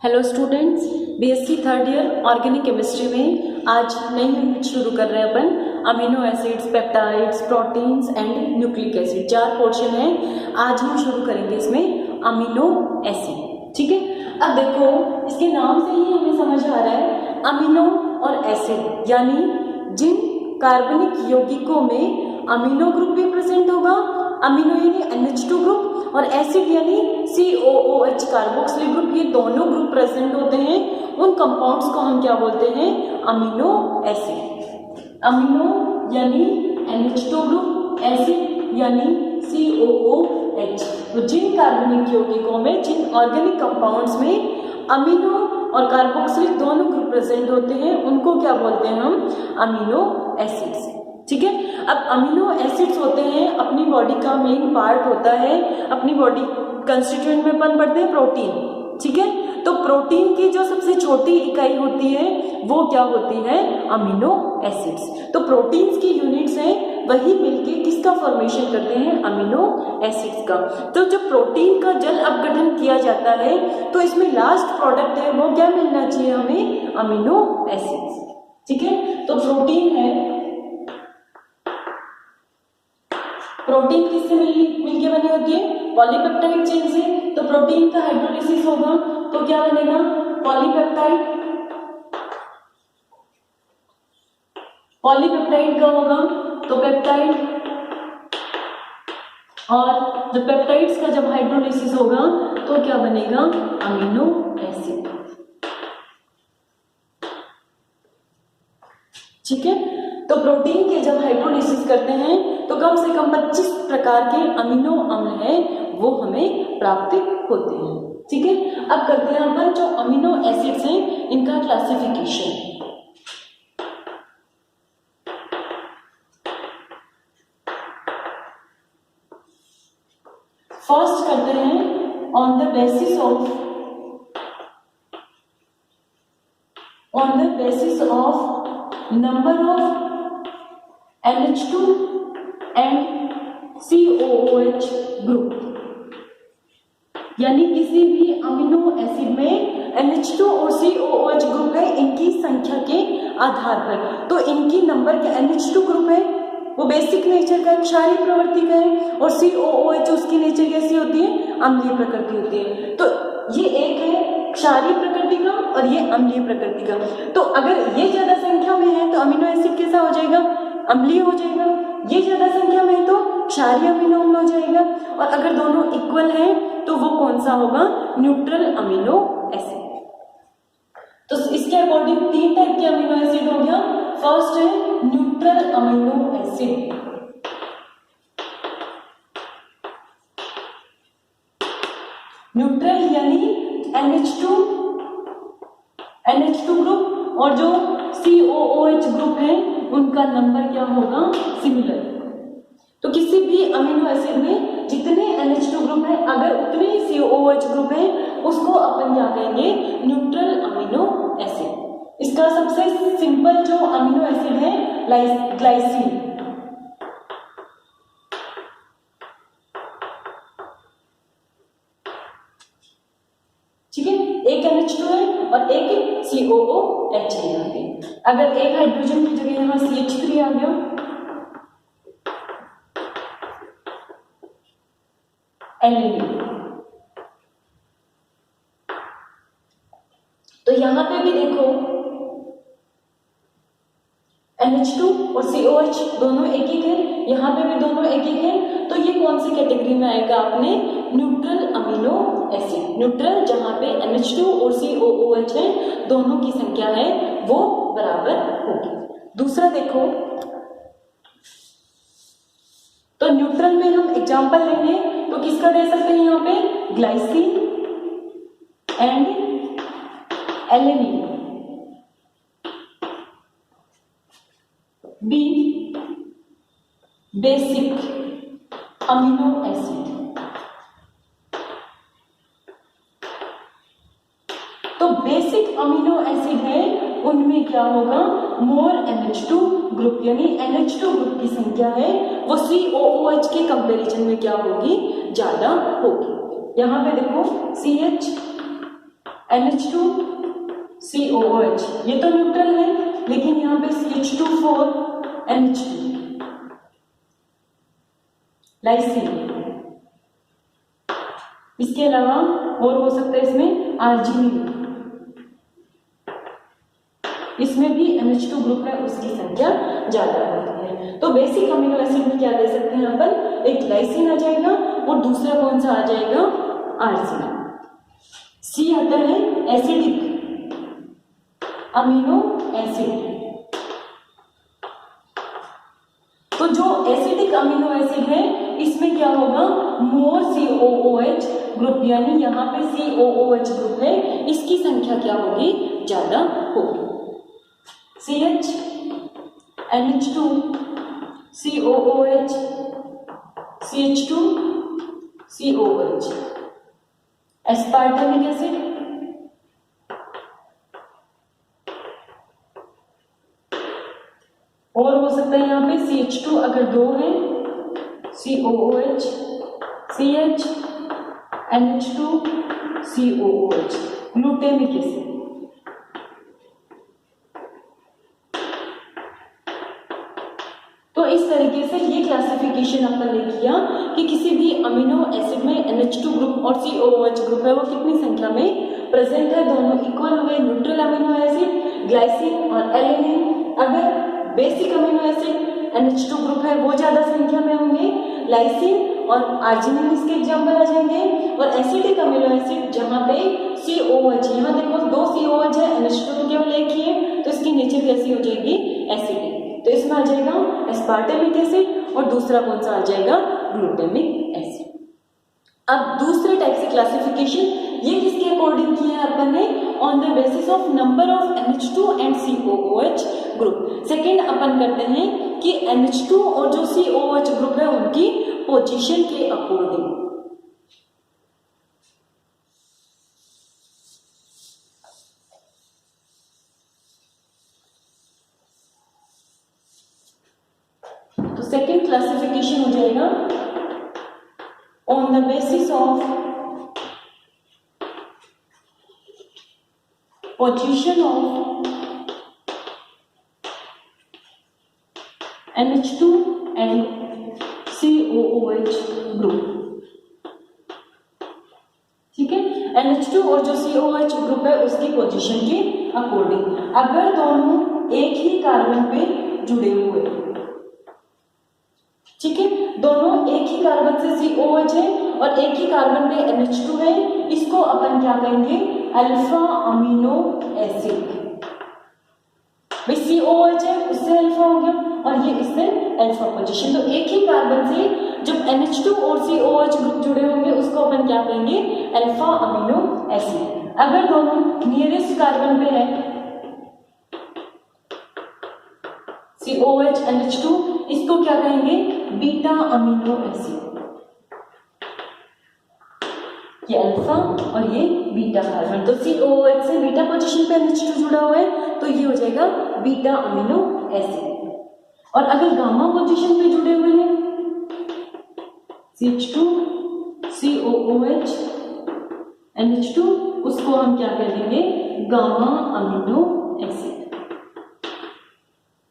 Hello students, BSc third year organic chemistry में आज नई यूनिट शुरू कर रहे हैं अपन। Amino acids, peptides, proteins and nucleic acid, 4 portion है। आज हम शुरू करेंगे इसमें अमीनो एसिड। ठीक है, अब देखो इसके नाम से ही हमें समझ आ रहा है अमीनो और एसिड, यानी जिन कार्बनिक यौगिकों में अमीनो ग्रुप भी प्रेजेंट होगा, अमीनो यानी NH2 ग्रुप, और एसिड यानी COOH कार्बोक्सिलिक ग्रुप, ये दोनों ग्रुप प्रेजेंट होते हैं। उन कंपाउंड्स को हम क्या बोलते हैं? Amino acid. अमीनो यानी NH2 ग्रुप, एसिड यानी COOH। तो जिन कार्बनिक यौगिकों में, जिन ऑर्गेनिक कंपाउंड्स में अमीनो और कार्बोक्सिलिक दोनों ग्रुप प्रेजेंट होते हैं, उनको क्या बोलते हैं हम? Amino acids. ठीक है, अब अमीनो एसिड्स होते हैं, अपनी बॉडी का मेन पार्ट होता है, अपनी बॉडी कंस्टिट्यूएंट में अपन पढ़ते हैं प्रोटीन। ठीक है, तो प्रोटीन की जो सबसे छोटी इकाई होती है वो क्या होती है? Amino acids. तो प्रोटीन्स की यूनिट्स हैं, वही मिलके किसका फॉर्मेशन करते हैं? अमीनो एसिड्स का। तो जब प्रोटीन का जल अपघटन किया जाता है तो इसमें लास्ट प्रोडक्ट है वो क्या मिलना चाहिए हमें? Amino acids. ठीक है, तो प्रोटीन है, प्रोटीन किससे मिलके बनी होती है? पॉलीपेप्टाइड चेन से। तो प्रोटीन का हाइड्रोलिसिस होगा तो क्या बनेगा? पॉलीपेप्टाइड। पॉलीपेप्टाइड का होगा तो पेप्टाइड, और जब पेप्टाइड्स का जब हाइड्रोलिसिस होगा तो क्या बनेगा? Amino acid. ठीक है, तो प्रोटीन के जब हाइड्रोलिसिस करते हैं तो कम से कम 25 प्रकार के अमीनो अम्ल हैं वो हमें प्राप्त होते हैं। ठीक है, अब करते हैं अपन जो अमीनो एसिड्स हैं इनका क्लासिफिकेशन। फर्स्ट करते हैं on the basis of number of NH2 and COOH group, यानी किसी भी अमीनो एसिड में NH2 और COOH ग्रुप है, इनकी संख्या के आधार पर। तो इनकी नंबर के NH2 ग्रुप है वो बेसिक नेचर का क्षारीय प्रवृत्ति का है, और COOH उसकी नेचर कैसी होती है? अम्लीय प्रकृति होती है। तो ये एक है क्षारीय प्रकृति का और ये अम्लीय प्रकृति का। तो अगर ये ज्यादा संख्या में है तो अमीनो एसिड कैसा हो जाएगा? अम्लीय हो जाएगा। ये ज्यादा संख्या में है तो क्षारीय अमीनो अम्ल हो जाएगा। और अगर दोनों इक्वल हैं तो वो कौन सा होगा? Neutral amino acid. तो इसके अकॉर्डिंग 3 टाइप के अमीनो एसिड हो गया। फर्स्ट है न्यूट्रल अमीनो एसिड। न्यूट्रल यानी NH2 ग्रुप, और जो COOH ग्रुप है उनका नंबर क्या होगा? सिमिलर। तो किसी भी अमीनो एसिड में जितने NH2 ग्रुप है, अगर उतने ही COOH ग्रुप है, उसको अपन क्या कहेंगे? Neutral amino acid. इसका सबसे सिंपल जो अमीनो एसिड है ग्लाइसिन। ठीक है, एक NH2 है और एक COOH है यहाँ पे। अगर एक हाइड्रोजन की जगह यहाँ CH3 आ गया, एल्यूमिनियम, तो यहाँ पे भी देखो NH2 और COH दोनों एक ही है, यहाँ पे भी दोनों एक ही है। तो ये कौन सी कैटेगरी में आएगा? आपने न्यूट्रल अमीनो एसिड। न्यूट्रल जहाँ पे NH2 और COOH है, दोनों की संख्या है वो बराबर होगी। दूसरा देखो, तो न्यूट्रल में हम एग्जांपल लेंगे तो किसका दे सकते हैं? यहाँ पे glycine and alanine. Be basic amino acid. तो बेसिक अमीनो एसिड है, उनमें क्या होगा? मोर NH2 ग्रुप, यानी NH2 ग्रुप की संख्या है वो COOH के कंपैरिजन में क्या होगी? ज्यादा होगी। यहाँ पे देखो CH NH2COOH, ये तो न्यूट्रल है, लेकिन यहाँ पे CH2 4NH2 लाइसिन। इसके अलावा और हो सकता है इसमें आर्जिनिन, इसमें भी NH2 ग्रुप है, उसकी संख्या ज्यादा होती है। तो बेसिक अमीनो एसिड में क्या दे सकते हैं अपन, एक लाइसिन आ जाएगा और दूसरा कौन सा आ जाएगा, आर्जिनिन। सी आता है एसिडिक अमीनो एसिड। तो जो एसिडिक अमीनो एसिड है इसमें क्या होगा, मोर COOH ग्रुप, यानी यहाँ पे COOH ग्रुप है, इसकी संख्या क्या होगी, ज्यादा होगी। CH NH2 COOH CH2 COOH aspartic acid, और हो सकता है यहाँ पे CH2 अगर 2 है, COOH CH NH2 COOH glutamic acid. तो इस तरीके से ये क्लासिफिकेशन अपन ने किया कि किसी भी अमीनो एसिड में NH2 ग्रुप और COOH ग्रुप है वो कितनी संख्या में प्रेजेंट है, दोनों इक्वल हुए। न्यूट्रल अमीनो एसिड ग्लाइसिन और एलिनिन, अगर basic amino acid NH2 group है वो ज्यादा संख्या में होंगे, लाइसिन और आर्जिनिन इसके एग्जाम्पल आ जाएंगे। और एसिडिक अमीनो एसिड जहाँ पे COOH, यहाँ देखो 2 COOH है, NH2 तो केवल एक ही है, तो इसकी नेचर कैसी हो जाएगी, एसिडिक। तो इसमें आ जाएगा एस्पार्टेमिक एसिड और दूसरा कौन सा आ जाएगा, ग्लूटेमिक एसिड। अब दूसरे टाइप से क्लासिफिकेशन ये किसके अकॉर्डिंग किया है अपन ने, on the basis of number of NH2 and COOH group. Second अपन करते हैं कि NH2 और जो COOH ग्रुप है उनकी पोजीशन के अकॉर्डिंग। तो सेकेंड क्लासिफिकेशन हो जाएगा on the basis of position of NH2 and COOH group. ठीक है, NH2 और जो COOH ग्रुप है उसकी पोजीशन के अकॉर्डिंग। अगर दोनों एक ही कार्बन पे जुड़े हुए, ठीक है, दोनों एक ही कार्बन से COOH है और एक ही कार्बन पे NH2 है, इसको अपन क्या कहेंगे, अल्फा अमीनो एसिड। भाई COOH है उससे अल्फा हो गया और ये इससे अल्फा पोजीशन। तो एक ही कार्बन से जब NH2 और COOH ग्रुप जुड़े होंगे उसको अपन क्या कहेंगे, अल्फा अमीनो एसिड। अगर दोनों नियरेस्ट कार्बन पे है COOH NH2, इसको क्या कहेंगे, बीटा अमीनो एसिड। ये अल्फा और ये बीटा कार्बन, तो COOH से बीटा पोजीशन पे NH2 जुड़ा हुआ है तो ये हो जाएगा बीटा अमीनो एसिड। और अगर गामा पोजीशन पे जुड़े हुए हैं CH2 COOH NH2, उसको हम क्या कह देंगे, गामा अमीनो एसिड।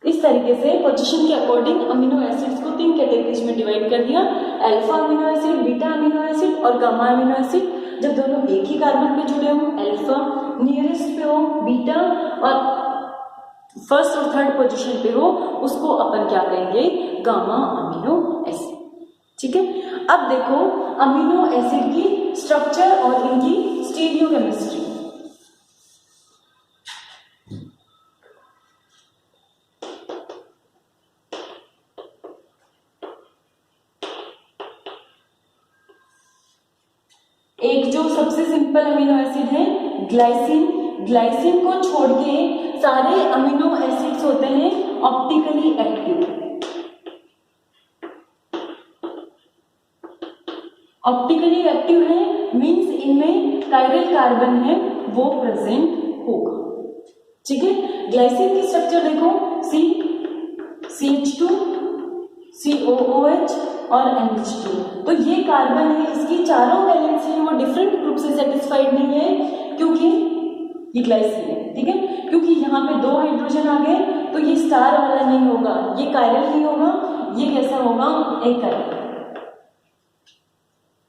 इस तरीके से पोजीशन के अकॉर्डिंग अमीनो एसिड्स को 3 कैटेगरीज में डिवाइड कर दिया, alpha amino acid, beta amino acid और गामा अमीनो एसिड। जब दोनों एक ही कार्बन पे जुड़े हों, अल्फा नियरेस्ट पे हो बीटा और फर्स्ट और थर्ड पोजीशन पे हो, उसको अपन क्या कहेंगे, गामा अमीनो एसिड। ठीक है, अब देखो अमीनो एसिड की स्ट्रक्चर और इनकी स्टीरियोकेमिस्ट्री। एक जो सबसे सिंपल अमीनो एसिड है ग्लाइसिन, ग्लाइसिन को छोड़ के सारे अमीनो एसिड्स होते हैं ऑप्टिकली एक्टिव। ऑप्टिकली एक्टिव है मींस इनमें कायरल कार्बन है वो प्रेजेंट होगा। ठीक है, ग्लाइसिन की स्ट्रक्चर देखो, CH2 COOH और NH2। तो ये कार्बन है, इसकी चारों वैलेंसी है वो डिफरेंट ग्रुप से सेटिस्फाइड नहीं है, क्योंकि ये ग्लाइसिन है, ठीक है, क्योंकि यहाँ पे 2 हाइड्रोजन आ गए तो ये स्टार वाला नहीं होगा, ये कायरल नहीं होगा, ये कैसा होगा, एकाइरल,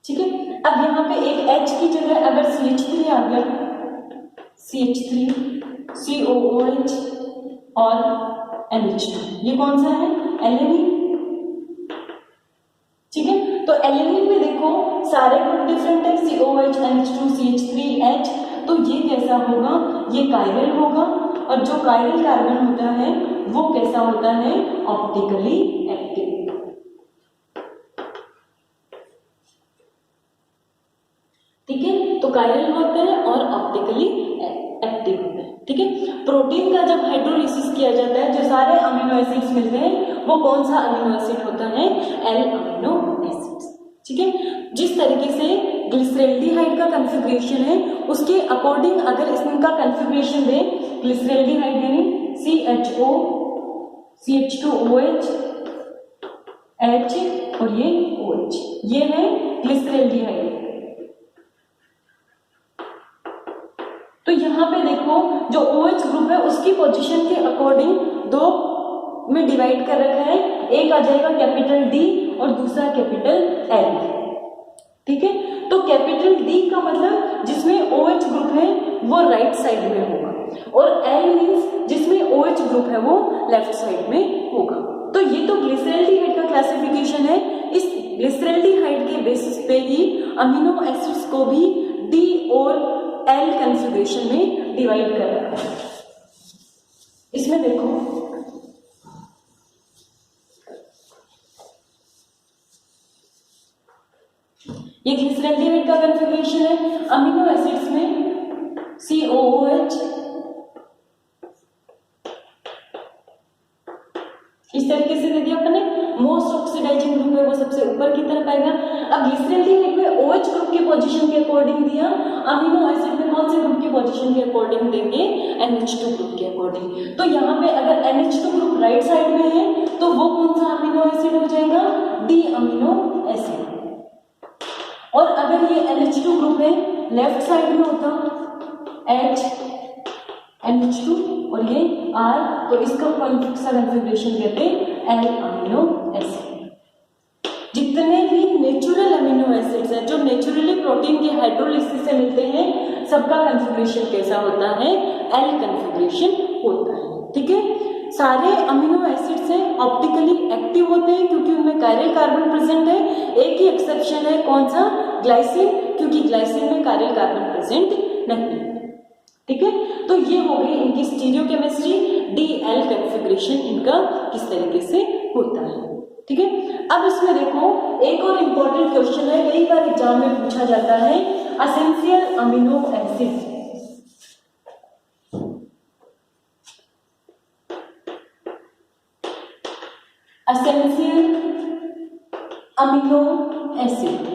ठीक है। अब यहाँ पे एक H की जगह अगर CH3 आ गया, CH3, COOH और NH2, ये कौन सा है, एलेनिन, ठीक है। तो एलेनिन में देखो सारे ग्रुप डिफरेंट है, COH, NH2, CH3, H, तो ये कैसा होगा, ये कायरल होगा, और जो कायरल कार्बन होता है वो कैसा होता है, ऑप्टिकली एक्टिव, ठीक है। तो कायरल होते हैं और ऑप्टिकली एक्टिव होते हैं, ठीक है। प्रोटीन का जब हाइड्रोलिसिस किया जाता है, जो सारे अमीनो एसिड्स मिलते हैं वो कौन सा अमीनो एसिड होता है, एल अमीनो एसिड्स, ठीक है। जिस तरीके से ग्लिसरल्डिहाइड का कॉन्फ़िगरेशन है उसके अकॉर्डिंग अगर इसका कॉन्फ़िगरेशन दे, ग्लिसरल्डिहाइड यानी CHO, CH2OH, H और ये OH, ये है ग्लिसरल्डिहाइड। तो यहाँ पे देखो जो OH ग्रुप है उसकी पोजीशन के अकॉर्डिंग 2 में डिवाइड कर रखा है, एक आ जाएगा कैपिटल D और दूसरा कैपिटल L, ठीक है। तो कैपिटल D का मतलब जिसमें OH ग्रुप है वो राइट साइड में होगा, और L मीन्स जिसमें OH ग्रुप है वो लेफ्ट साइड में होगा। तो ये तो ग्लिसरल्डिहाइड का क्लासिफिकेशन है। इस ग्लिसरल्डिहाइड के बेसिस पे ही अमीनो एसिड्स को भी D और L कॉन्फ़िगरेशन में डिवाइड कर रखा है। इसमें देखो ये ग्लिसरल्डिहाइड का कॉन्फ़िगरेशन है। अमीनो एसिड्स में COOH इस तरीके से दे दिया अपने, मोस्ट ऑक्सीडाइजिंग ग्रुप है वो सबसे ऊपर की तरफ आएगा। अब ग्लिसरल्डिहाइड में OH ग्रुप के पोजीशन के अकॉर्डिंग दिया, अमीनो एसिड में कौन से ग्रुप के पोजीशन के अकॉर्डिंग देंगे, NH2 ग्रुप के अकॉर्डिंग। तो यहाँ पे अगर NH2 ग्रुप राइट साइड में है तो वो कौन सा अमीनो एसिड हो जाएगा, D अमीनो एसिड, और अगर ये NH2 ग्रुप है लेफ्ट साइड में होता H NH2 और ये R, तो इसका कॉन्फ़िगरेशन कहते हैं L अमीनो एसिड। जितने भी नेचुरल अमीनो एसिड्स हैं जो नेचुरली प्रोटीन के हाइड्रोलिसिस से मिलते हैं, सबका कॉन्फ़िगरेशन कैसा होता है, L कॉन्फ़िगरेशन होता है, ठीक है। सारे अमीनो एसिड्स हैं ऑप्टिकली एक्टिव होते हैं क्योंकि उनमें कायरल कार्बन प्रेजेंट है। एक ही एक्सेप्शन है, कौन सा, ग्लाइसिन, क्योंकि ग्लाइसिन में कायरल कार्बन प्रेजेंट नहीं, ठीक है। तो ये हो गई इनकी स्टीरियोकेमिस्ट्री, DL कॉन्फ़िगरेशन इनका किस तरीके से होता है, ठीक है। अब इसमें देखो एक और इम्पोर्टेंट क्वेश्चन है, कई बार एग्जाम में पूछा जाता है, essential amino acid, essential amino acid,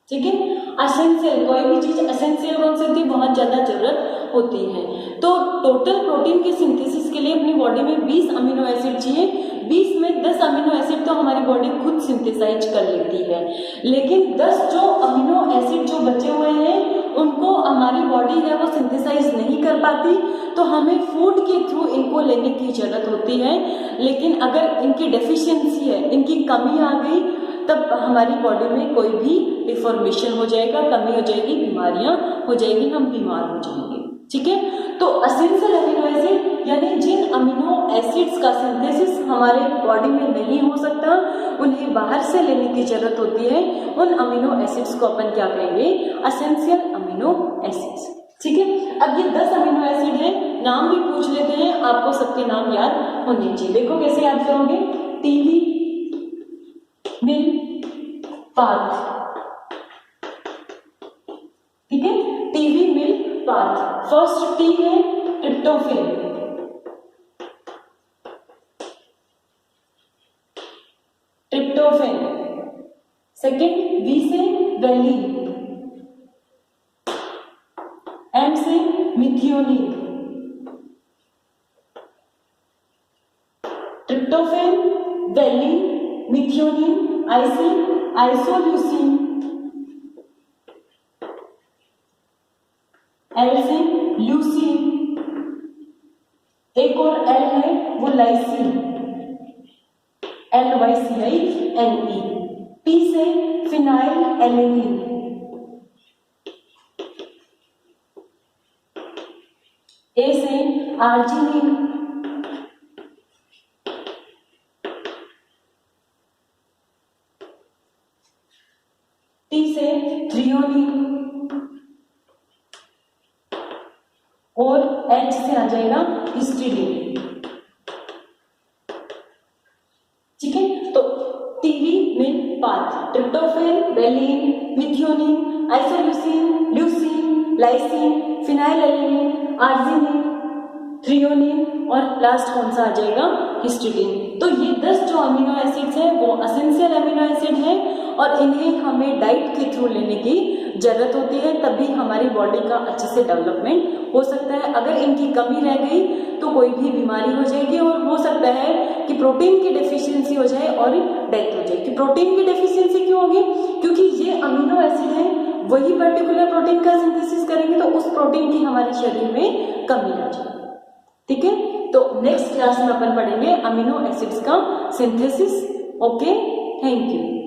ठीक है। एसेंशियल, कोई भी चीज एसेंशियल कौन सी होती है, बहुत ज्यादा जरूरत होती है। तो टोटल प्रोटीन के सिंथेसिस के लिए अपनी बॉडी में 20 अमीनो एसिड चाहिए, 20 में 10 अमीनो एसिड तो हमारी बॉडी खुद सिंथेसाइज कर लेती है, लेकिन 10 जो अमीनो एसिड जो बचे हुए हैं उनको हमारी बॉडी है वो सिंथेसाइज नहीं कर पाती, तो हमें फूड के थ्रू इनको लेने की जरूरत होती है। लेकिन अगर इनकी डेफिशिएंसी है, इनकी कमी आ गई, तब हमारी बॉडी में कोई भी डिफॉर्मेशन हो जाएगा, कमी हो जाएगी, बीमारियां हो जाएगी, हम बीमार हो जाएंगे, ठीक है। तो एसेंशियल अमीनो एसिड यानी जिन अमीनो एसिड्स का सिंथेसिस हमारे बॉडी में नहीं हो सकता, उन्हें बाहर से लेने की जरूरत होती है, उन अमीनो एसिड्स को अपन क्या कहेंगे, एसेंशियल अमीनो एसिड्स, ठीक है। अब ये 10 अमीनो एसिड है, नाम भी पूछ लेते हैं, आपको सबके नाम याद होने चाहिए। देखो कैसे याद करोगे, टीवी मिल पाथ, ठीक है, टीवी मिल पाथ। फर्स्ट टी है ट्रिप्टोफैन, ट्रिप्टोफैन, सेकेंड वी से वैलिन, एम से मिथियोनिन, ट्रिप्टोफैन, वैलिन, मिथियोनिन, आई से आइसोल्यूसिन, एल से ल्यूसीन, एक और एल है वो लाइसीन, LYCINE। P से फिनाइल एलेनिन, A से आर्जिनिन, T से थ्रियोनिन और H से आ जाएगा हिस्टीडीन। ठीक है, तो टीवी में path tryptophan, valine, methionine, isoleucine, leucine, lysine, phenylalanine, arginine, threonine और लास्ट कौन सा आ जाएगा, हिस्टीडीन। तो ये 10 जो अमीनो एसिड्स हैं वो एसेंशियल अमीनो एसिड हैं और इन्हें हमें डाइट के थ्रू लेने की जरूरत होती है, तभी हमारी बॉडी का अच्छे से डेवलपमेंट हो सकता है। अगर इनकी कमी रह गई तो कोई भी बीमारी हो जाएगी और हो सकता है कि प्रोटीन की डेफिशिएंसी हो जाए और डेथ हो जाए। कि प्रोटीन की डेफिशिएंसी क्यों होगी, क्योंकि ये अमीनो एसिड है वही पर्टिकुलर प्रोटीन का सिंथेसिस करेंगे तो उस प्रोटीन की हमारे शरीर में कमी आ जाए। ठीक है, तो नेक्स्ट क्लास में अपन पढ़ेंगे अमीनो एसिड्स का सिंथेसिस। Okay, thank you.